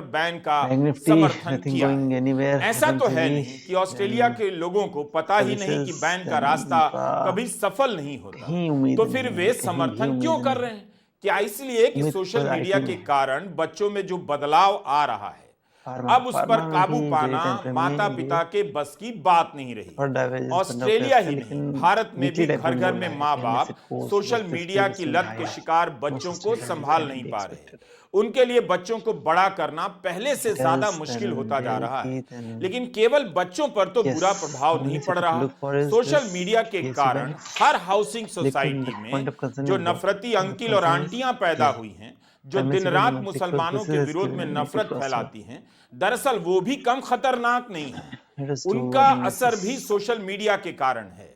पर बैन का Bank Nifty, समर्थन nothing किया going है। anywhere ऐसा तो है eventually. नहीं कि ऑस्ट्रेलिया Then के लोगों को पता ही नहीं कि services, बैन का then रास्ता उनका कभी सफल नहीं होता, कहीं उम्मीद तो नहीं फिर है, वे कहीं भी समर्थन उम्मीद क्यों कर नहीं रहे हैं? क्या इसलिए कि उम्मीद सोशल तो मीडिया IT के में है। कारण बच्चों में जो बदलाव आ रहा है, फार्मा अब उस पर फार्मा में काबू भी पाना मेरे टाइम पे माता में पिता ये के बस की बात नहीं रही। थर्ड डाइवर्जेंस ऑस्ट्रेलिया ही नहीं, लेकिन भारत में वीकली भी टाइप घर में घर बोल में रहा है माँ कि बाप unless it goes social towards this media की previously लत के higher, शिकार no बच्चों को sustainability संभाल can नहीं be पा रहे। expected. उनके लिए बच्चों को बड़ा करना पहले से ज्यादा Because मुश्किल then होता जा they'll रहा है। be then लेकिन केवल बच्चों पर तो yes, बुरा प्रभाव नहीं only पड़ thing to रहा। look for is social this media के PSU कारण ban. हर हाउसिंग लेकिन सोसाइटी the में point of concern जो is what? नफरती Point of uncle और concern is आंटियां पैदा कि हुई हैं, जो दिन रात मुसलमानों के विरोध में नफरत फैलाती हैं, दरअसल वो भी कम खतरनाक नहीं है। उनका असर भी सोशल मीडिया के कारण है।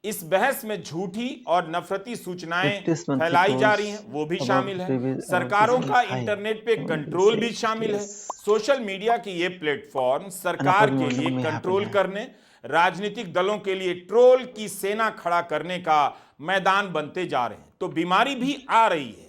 इस बहस में झूठी और नफरती सूचनाएं फैलाई जा रही हैं, वो भी शामिल है। सरकारों का इंटरनेट पे कंट्रोल भी शामिल है। सोशल मीडिया की ये प्लेटफॉर्म सरकार के लिए कंट्रोल करने, राजनीतिक दलों के लिए ट्रोल की सेना खड़ा करने का मैदान बनते जा रहे हैं। तो बीमारी भी आ रही है।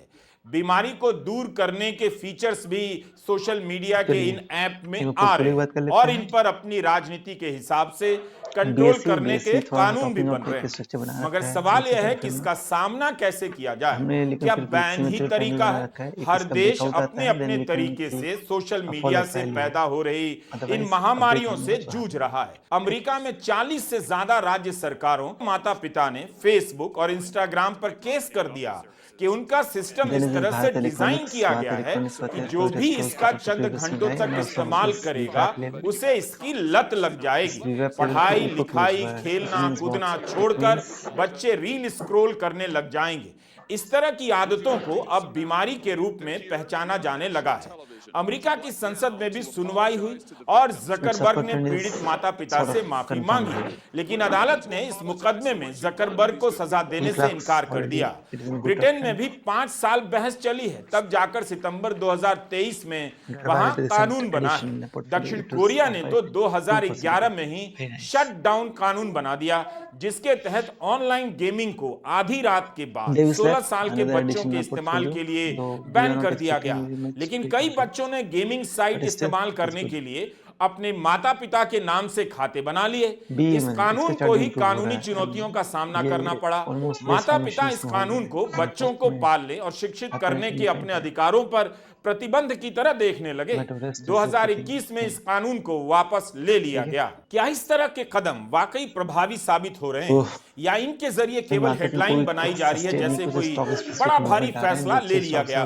बीमारी को दूर करने के फीचर्स भी सोशल मीडिया के इन ऐप में आ रहे हैं और इन पर अपनी राजनीति के हिसाब से कंट्रोल करने के कानून भी बन रहे हैं। मगर सवाल यह है कि इसका सामना कैसे किया जाए? क्या बैन ही तरीका है? हर देश अपने अपने तरीके से सोशल मीडिया से पैदा हो रही इन महामारियों से जूझ रहा है। अमेरिका में 40 से ज्यादा राज्य सरकारों, माता पिता ने फेसबुक और इंस्टाग्राम पर केस कर दिया कि उनका सिस्टम इस तरह से डिजाइन किया गया है कि जो भी इसका चंद घंटों तक इस्तेमाल करेगा उसे इसकी लत लग जाएगी। पढ़ाई लिखाई, खेलना कूदना छोड़कर बच्चे रील स्क्रॉल करने लग जाएंगे। इस तरह की आदतों को अब बीमारी के रूप में पहचाना जाने लगा है। अमेरिका की संसद में भी सुनवाई हुई और जकरबर्ग ने पीड़ित माता पिता से माफी मांगी, लेकिन अदालत ने इस मुकदमे में जकरबर्ग को सजा देने से इनकार कर दिया। ब्रिटेन में भी 5 साल बहस चली है, तब जाकर सितंबर 2023 में वहां कानून बना है। दक्षिण कोरिया ने तो 2011 में ही शट डाउन कानून बना दिया, जिसके तहत ऑनलाइन गेमिंग को आधी रात के बाद 16 साल के बच्चों के इस्तेमाल के लिए बैन कर दिया गया। लेकिन कई बच्चों ने गेमिंग साइट इस्तेमाल करने के लिए अपने माता पिता के नाम से खाते बना लिए। इस कानून को ही कानूनी चुनौतियों का सामना करना पड़ा। माता पिता इस कानून को बच्चों को पालने और शिक्षित करने के अपने अधिकारों पर प्रतिबंध की तरह देखने लगे। 2021 में इस कानून को वापस ले लिया गया। क्या इस तरह के कदम वाकई प्रभावी साबित हो रहे हैं या इनके जरिए केवल हेडलाइन बनाई जा रही है, जैसे कोई बड़ा भारी फैसला ले लिया गया?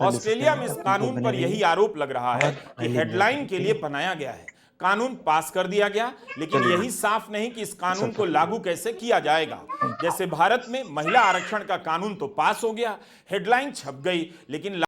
ऑस्ट्रेलिया में इस कानून पर यही आरोप लग रहा है कि हेडलाइन के लिए बनाया गया है। कानून पास कर दिया गया, लेकिन यही साफ नहीं कि इस कानून को लागू कैसे किया जाएगा। जैसे भारत में महिला आरक्षण का कानून तो पास हो गया, हेडलाइन छप गई, लेकिन